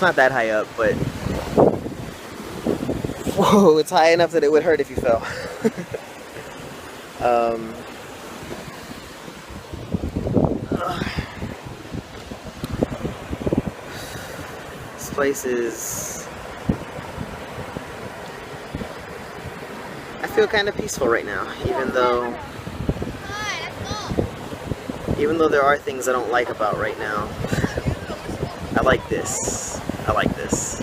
It's not that high up, but whoa, it's high enough that it would hurt if you fell. um, this place is... I feel kind of peaceful right now, even though there are things I don't like about right now. I like this. I like this.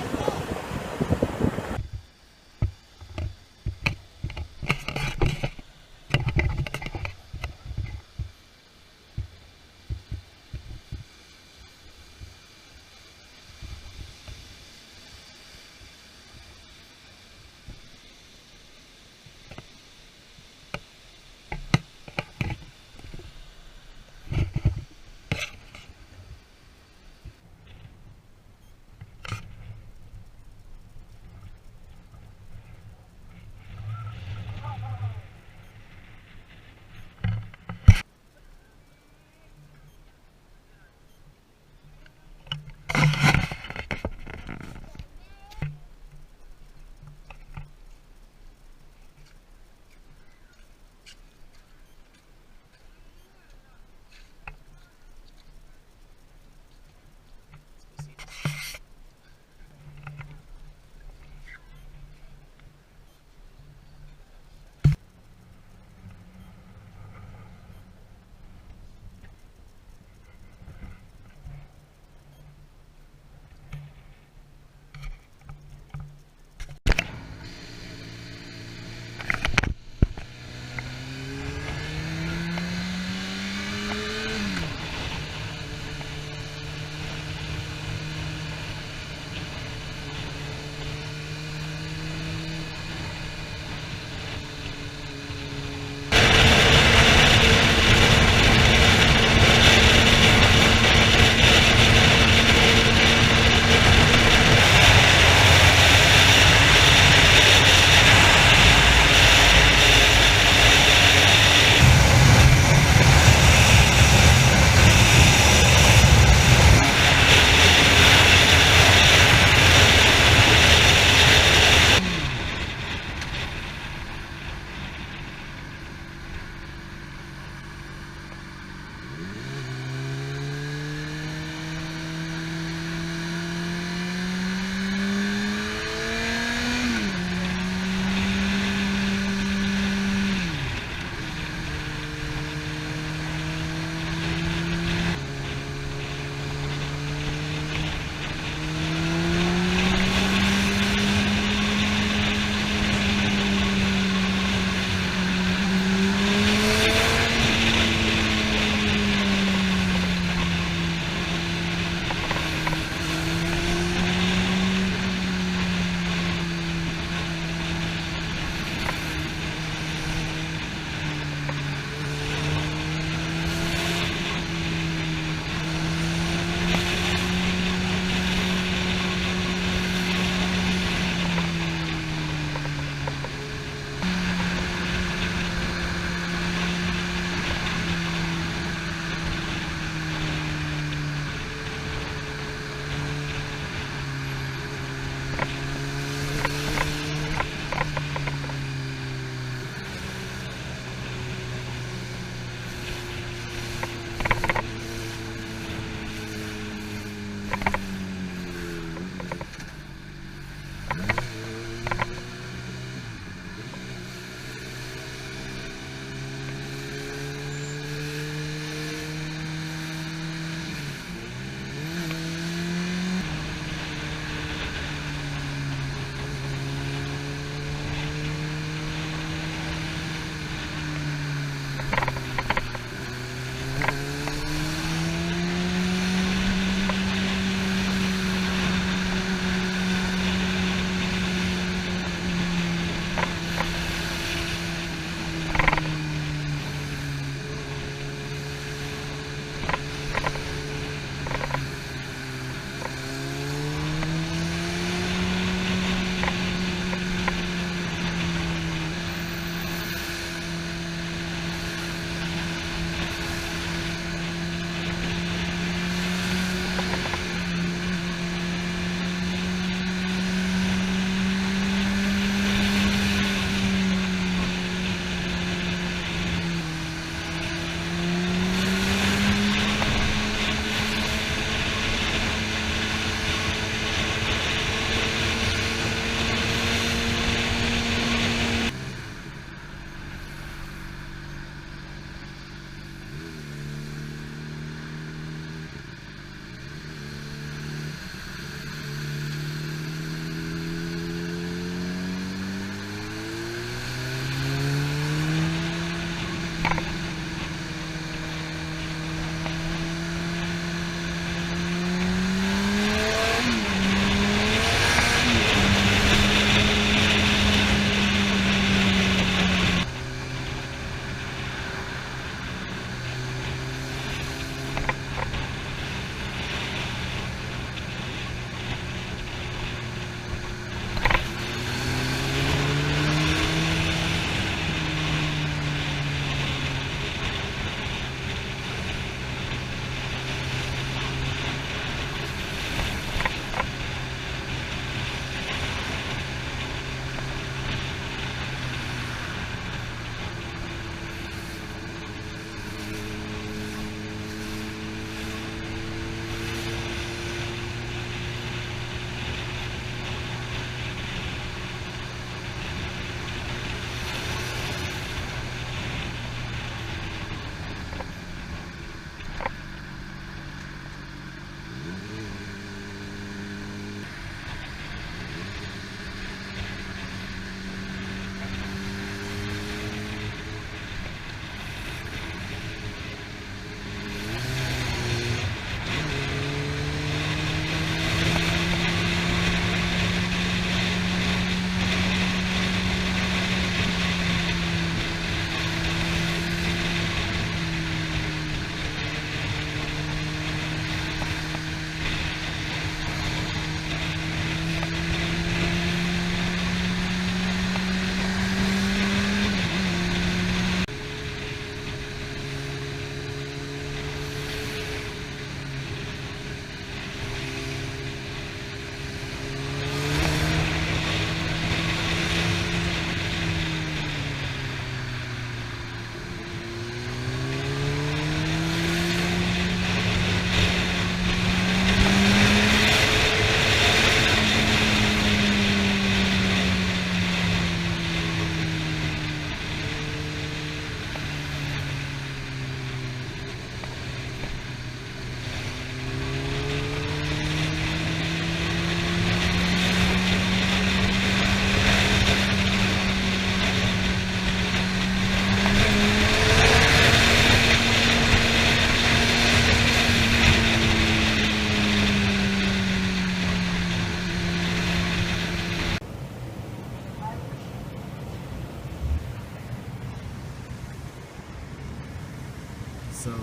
So,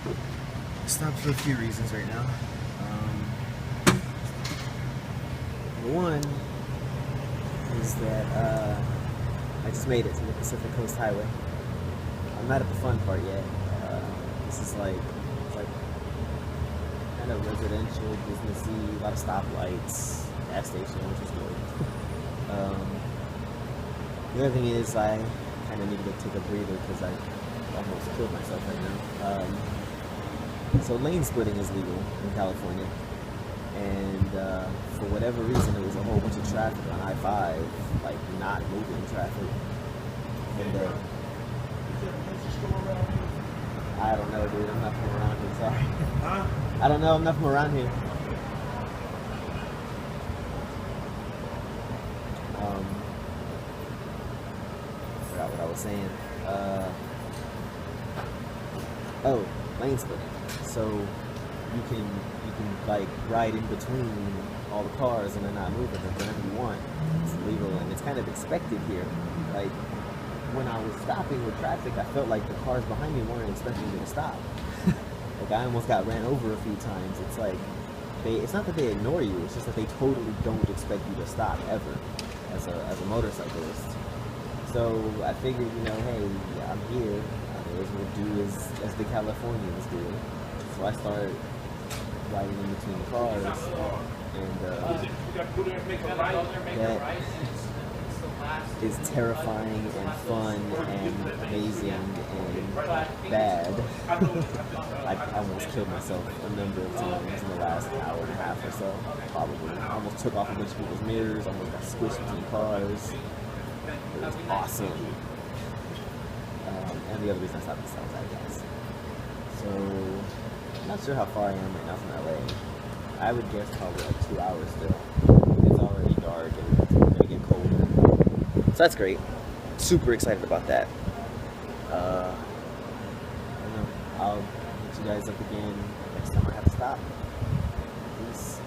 I stopped for a few reasons right now. Number one is that I just made it to the Pacific Coast Highway. I'm not at the fun part yet. This is like kind of residential, businessy, a lot of stoplights, gas station, which is good. The other thing is I kind of need to take a breather because I almost killed myself right now. So lane splitting is legal in California, and for whatever reason, there was a whole bunch of traffic on I-5, like not moving traffic. And I don't know, dude. I'm not from around here. Sorry. Huh? I don't know. I'm not from around here. Forgot what I was saying. Oh, lane splitting. So you can like ride in between all the cars and they're not moving them whenever you want. It's legal and it's kind of expected here. Like when I was stopping with traffic, I felt like the cars behind me weren't expecting me to stop. Like I almost got ran over a few times. It's like it's not that they ignore you, it's just that they totally don't expect you to stop ever as a motorcyclist. So I figured, hey, I'm here. I may as well do as the Californians do. So I started riding in between the cars, and that is terrifying and fun and amazing and bad. I almost killed myself a number of times in the last hour and a half or so, probably. I almost took off a bunch of people's mirrors, almost got squished between cars. It was awesome. And the other reason I stopped is I guess. So, I'm not sure how far I am right now from LA. I would guess probably like 2 hours still. It's already dark and it's going to get colder. So that's great. Super excited about that. I don't know. I'll hit you guys up again next time I have to stop. Peace.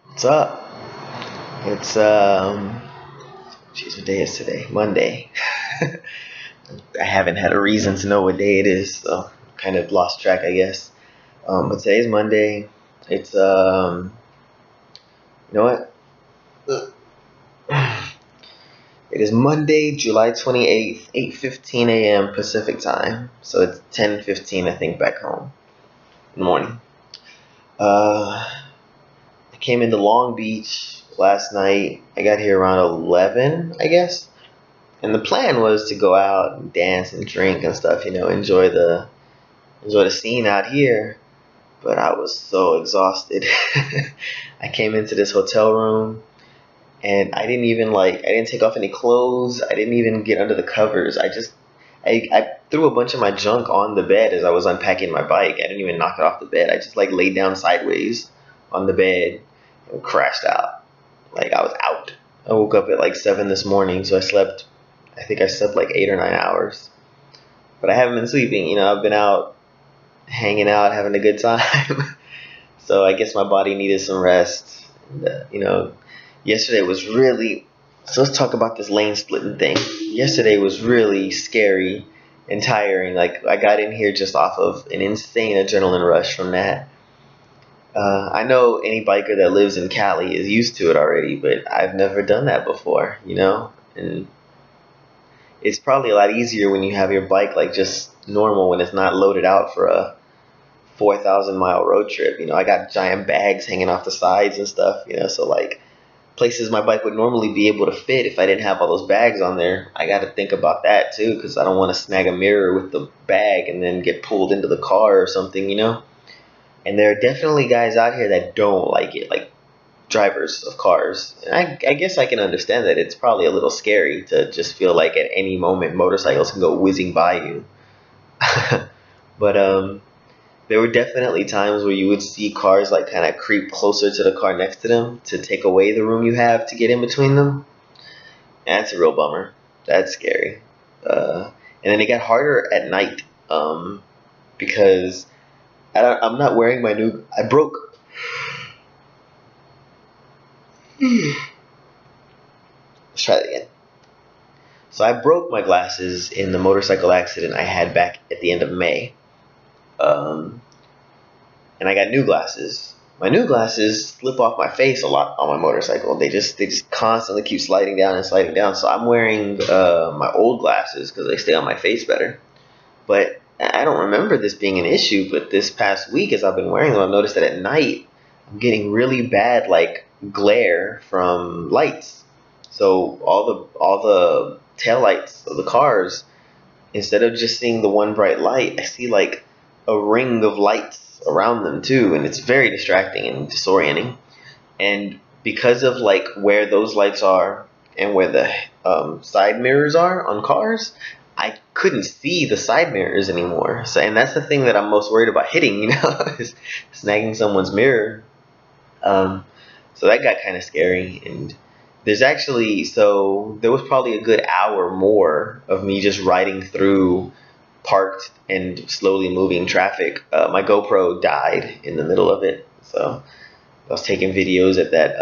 What's up? It's what day is today? Monday. I haven't had a reason to know what day it is, so kind of lost track, I guess. But today's Monday. It's you know what? It is Monday, July 28th, 8:15 a.m. Pacific time. So it's 10:15, I think, back home in the morning. Uh, I came into Long Beach last night. I got here around 11, I guess. And the plan was to go out and dance and drink and stuff, enjoy the scene out here. But I was so exhausted. I came into this hotel room and I didn't take off any clothes. I didn't even get under the covers. I threw a bunch of my junk on the bed as I was unpacking my bike. I didn't even knock it off the bed. I just like laid down sideways on the bed and crashed out. Like I was out. I woke up at like 7 this morning, so I think I slept like 8 or 9 hours. But I haven't been sleeping. I've been out hanging out, having a good time. So I guess my body needed some rest. And, yesterday was really. So let's talk about this lane splitting thing. Yesterday was really scary and tiring. Like I got in here just off of an insane adrenaline rush from that. I know any biker that lives in Cali is used to it already, but I've never done that before. And it's probably a lot easier when you have your bike like just normal when it's not loaded out for a 4,000 mile road trip. I got giant bags hanging off the sides and stuff. So like places my bike would normally be able to fit if I didn't have all those bags on there. I got to think about that too because I don't want to snag a mirror with the bag and then get pulled into the car or something. And there are definitely guys out here that don't like it, like drivers of cars. And I guess I can understand that it's probably a little scary to just feel like at any moment motorcycles can go whizzing by you. But there were definitely times where you would see cars like kind of creep closer to the car next to them to take away the room you have to get in between them. And that's a real bummer. That's scary. And then it got harder at night because I'm not wearing my new. I broke. Let's try that again. So I broke my glasses in the motorcycle accident I had back at the end of May. Um, and I got new glasses. My new glasses slip off my face a lot on my motorcycle. They just constantly keep sliding down and sliding down. So I'm wearing my old glasses because they stay on my face better. But I don't remember this being an issue. But this past week, as I've been wearing them, I've noticed that at night I'm getting really bad like glare from lights. So all the tail lights of the cars, instead of just seeing the one bright light, I see like a ring of lights around them too, and it's very distracting and disorienting. And because of like where those lights are and where the side mirrors are on cars, I couldn't see the side mirrors anymore. So, and that's the thing that I'm most worried about hitting, is snagging someone's mirror. Um, so that got kind of scary. And there was probably a good hour more of me just riding through parked and slowly moving traffic. My GoPro died in the middle of it, so I was taking videos at that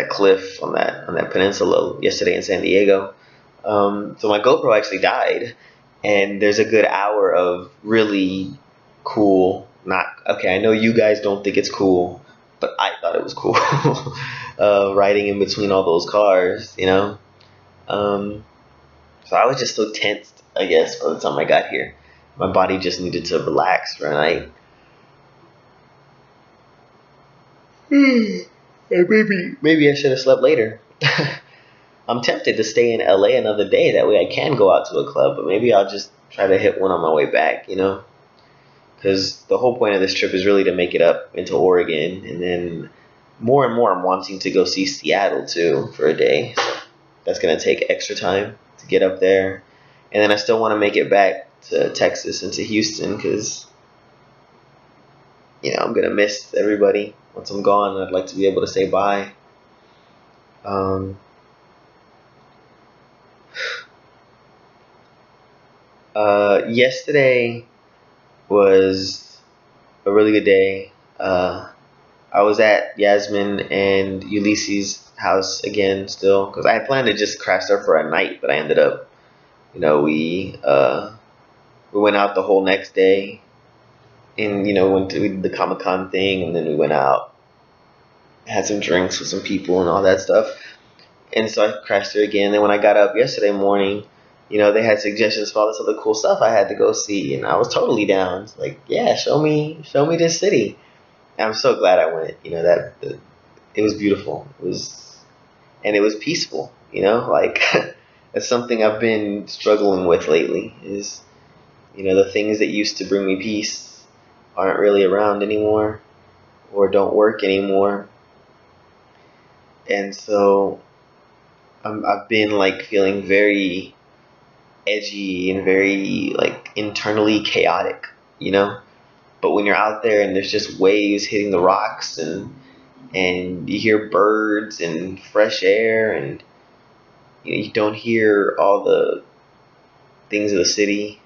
cliff on that peninsula yesterday in San Diego. So my GoPro actually died, and there's a good hour of really cool. Not okay. I know you guys don't think it's cool, but I thought it was cool. Riding in between all those cars. Um, so I was just so tensed, I guess, by the time I got here. My body just needed to relax for a night. And maybe I should have slept later. I'm tempted to stay in LA another day. That way I can go out to a club, but maybe I'll just try to hit one on my way back. Because the whole point of this trip is really to make it up into Oregon. And then more and more I'm wanting to go see Seattle too for a day. So that's going to take extra time to get up there. And then I still want to make it back to Texas and to Houston because, I'm going to miss everybody once I'm gone. I'd like to be able to say bye. Um, Yesterday was a really good day. I was at Yasmin and Ulysses' house again still because I had planned to just crash there for a night, but I ended up, we went out the whole next day and we did the Comic-Con thing, and then we went out, had some drinks with some people and all that stuff. And so I crashed there again. Then when I got up yesterday morning, they had suggestions for all this other cool stuff I had to go see, and I was totally down. It's like, yeah, show me this city. And I'm so glad I went. It was beautiful. And it was peaceful. Like that's something I've been struggling with lately. Is the things that used to bring me peace aren't really around anymore, or don't work anymore, and so I've been like feeling very edgy and very like internally chaotic, you know. But when you're out there and there's just waves hitting the rocks, and you hear birds and fresh air, and you don't hear all the things of the city,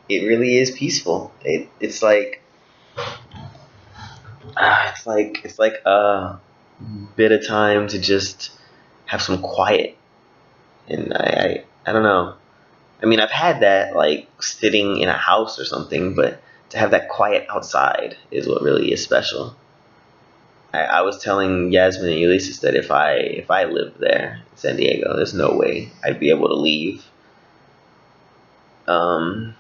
it really is peaceful. It's like it's like a bit of time to just have some quiet. And I don't know. I mean, I've had that like sitting in a house or something, but to have that quiet outside is what really is special. I was telling Yasmin and Ulysses that if I lived there in San Diego, there's no way I'd be able to leave. Um,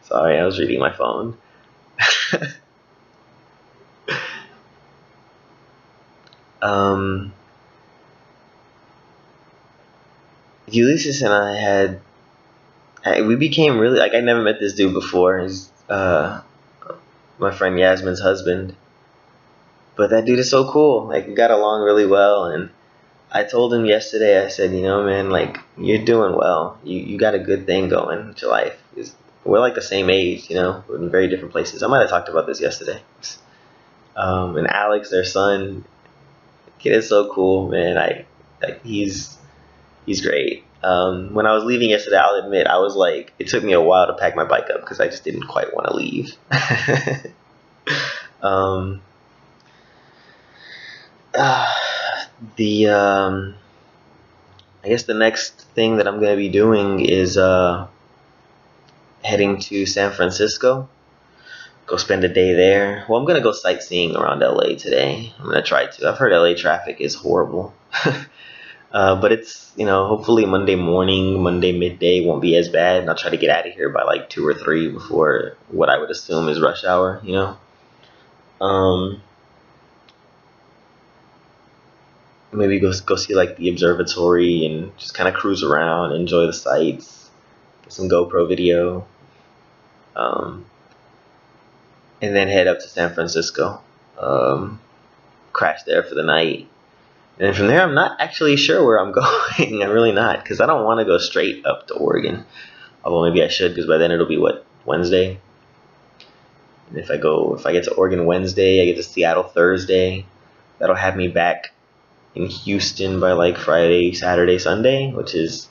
Sorry, I was reading my phone. um, Ulysses and we became really like I never met this dude before. He's my friend Yasmin's husband, but that dude is so cool. Like we got along really well, and I told him yesterday. I said, man, like you're doing well. You got a good thing going with your life. We're like the same age, we're in very different places. I might have talked about this yesterday. And Alex, their son, kid is so cool, man. He's great. When I was leaving yesterday, I'll admit I was like, it took me a while to pack my bike up because I just didn't quite want to leave. um, the I guess the next thing that I'm gonna be doing is heading to San Francisco. Go spend a day there. Well, I'm gonna go sightseeing around LA today. I'm gonna try to. I've heard LA traffic is horrible. But it's, hopefully Monday morning, Monday midday won't be as bad. And I'll try to get out of here by like 2 or 3 before what I would assume is rush hour, Maybe go see like the observatory and just kind of cruise around, enjoy the sights, get some GoPro video, and then head up to San Francisco, crash there for the night. And then from there, I'm not actually sure where I'm going. I'm really not, because I don't want to go straight up to Oregon. Although maybe I should, because by then it'll be Wednesday. And if I get to Oregon Wednesday, I get to Seattle Thursday. That'll have me back in Houston by like Friday, Saturday, Sunday, which is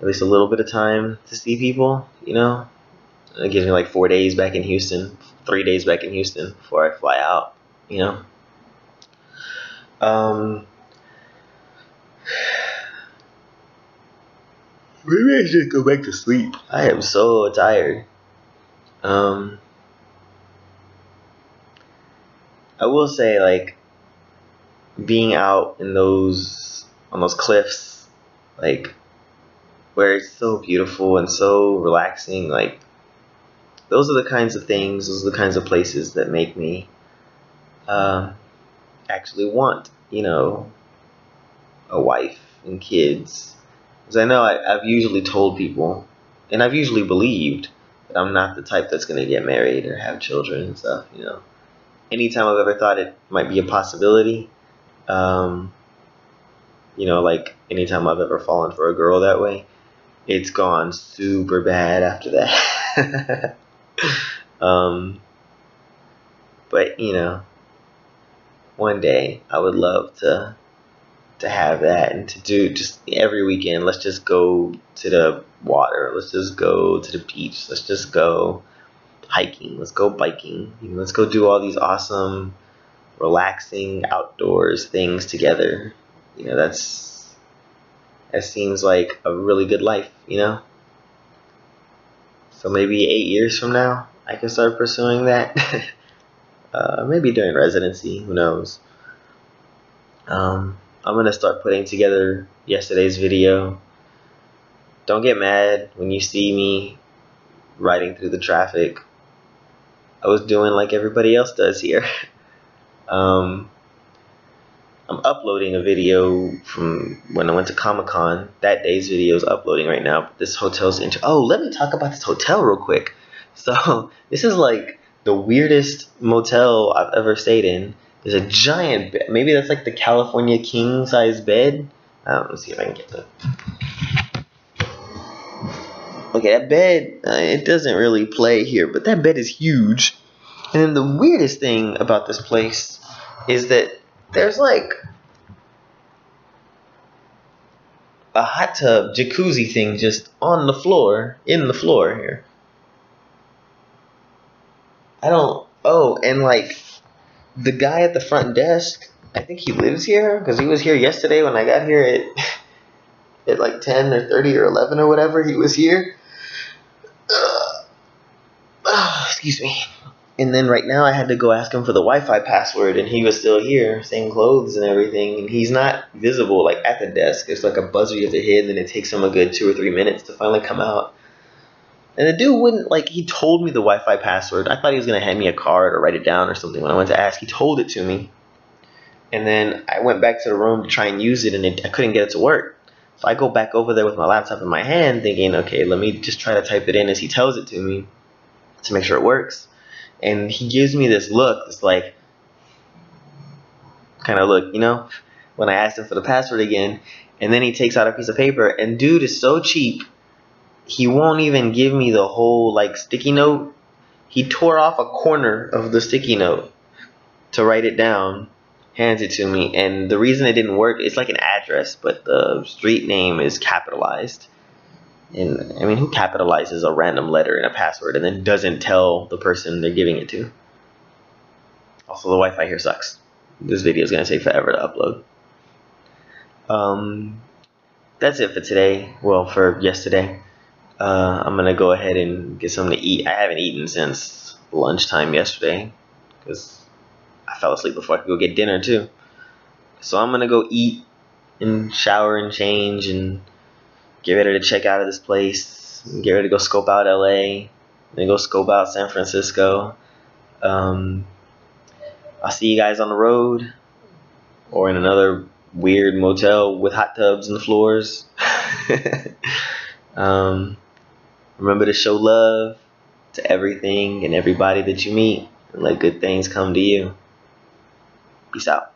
at least a little bit of time to see people. It gives me like 4 days back in Houston, 3 days back in Houston before I fly out. Maybe I should go back to sleep. I am so tired. I will say, like, being out on those cliffs, like, where it's so beautiful and so relaxing, like, those are the kinds of places that make me actually want, a wife and kids. Because I know I've usually told people, and I've usually believed, that I'm not the type that's going to get married or have children and stuff, Anytime I've ever thought it might be a possibility, like anytime I've ever fallen for a girl that way, it's gone super bad after that. But one day I would love to have that, and to do just every weekend. Let's just go to the water. Let's just go to the beach. Let's just go hiking. Let's go biking. Let's go do all these awesome, relaxing outdoors things together. That seems like a really good life. So maybe 8 years from now, I can start pursuing that. maybe during residency, who knows. I'm gonna start putting together yesterday's video. Don't get mad when you see me riding through the traffic. I was doing like everybody else does here. um, I'm uploading a video from when I went to Comic-Con. That day's video is uploading right now. This hotel's oh, let me talk about this hotel real quick. So this is like the weirdest motel I've ever stayed in. There's a giant bed. Maybe that's like the California king size bed. Let's see if I can get that. Okay, that bed, it doesn't really play here, but that bed is huge. And then the weirdest thing about this place is that there's like a hot tub jacuzzi thing just on the floor, in the floor here. And like the guy at the front desk, I think he lives here because he was here yesterday when I got here at like 10 or 30 or 11 or whatever. He was here. Excuse me. And then right now I had to go ask him for the Wi-Fi password, and he was still here, same clothes and everything, and he's not visible like at the desk. It's like a buzzer you have to hit, and then it takes him a good 2 or 3 minutes to finally come out. And the dude wouldn't, like, he told me the Wi-Fi password. I thought he was going to hand me a card or write it down or something. When I went to ask, he told it to me. And then I went back to the room to try and use it, and I couldn't get it to work. So I go back over there with my laptop in my hand thinking, okay, let me just try to type it in as he tells it to me to make sure it works. And he gives me this look, this like kind of look, you know, when I asked him for the password again. And then he takes out a piece of paper, and dude is so cheap, he won't even give me the whole like sticky note. He tore off a corner of the sticky note to write it down, hands it to me, and the reason it didn't work, it's like an address, but the street name is capitalized. And I mean, who capitalizes a random letter in a password and then doesn't tell the person they're giving it to? Also, the Wi-Fi here sucks. This video is going to take forever to upload. That's it for today. Well, for yesterday. I'm going to go ahead and get something to eat. I haven't eaten since lunchtime yesterday because I fell asleep before I could go get dinner too. So I'm going to go eat and shower and change and get ready to check out of this place. Get ready to go scope out LA. Then go scope out San Francisco. I'll see you guys on the road or in another weird motel with hot tubs in the floors. Remember to show love to everything and everybody that you meet and let good things come to you. Peace out.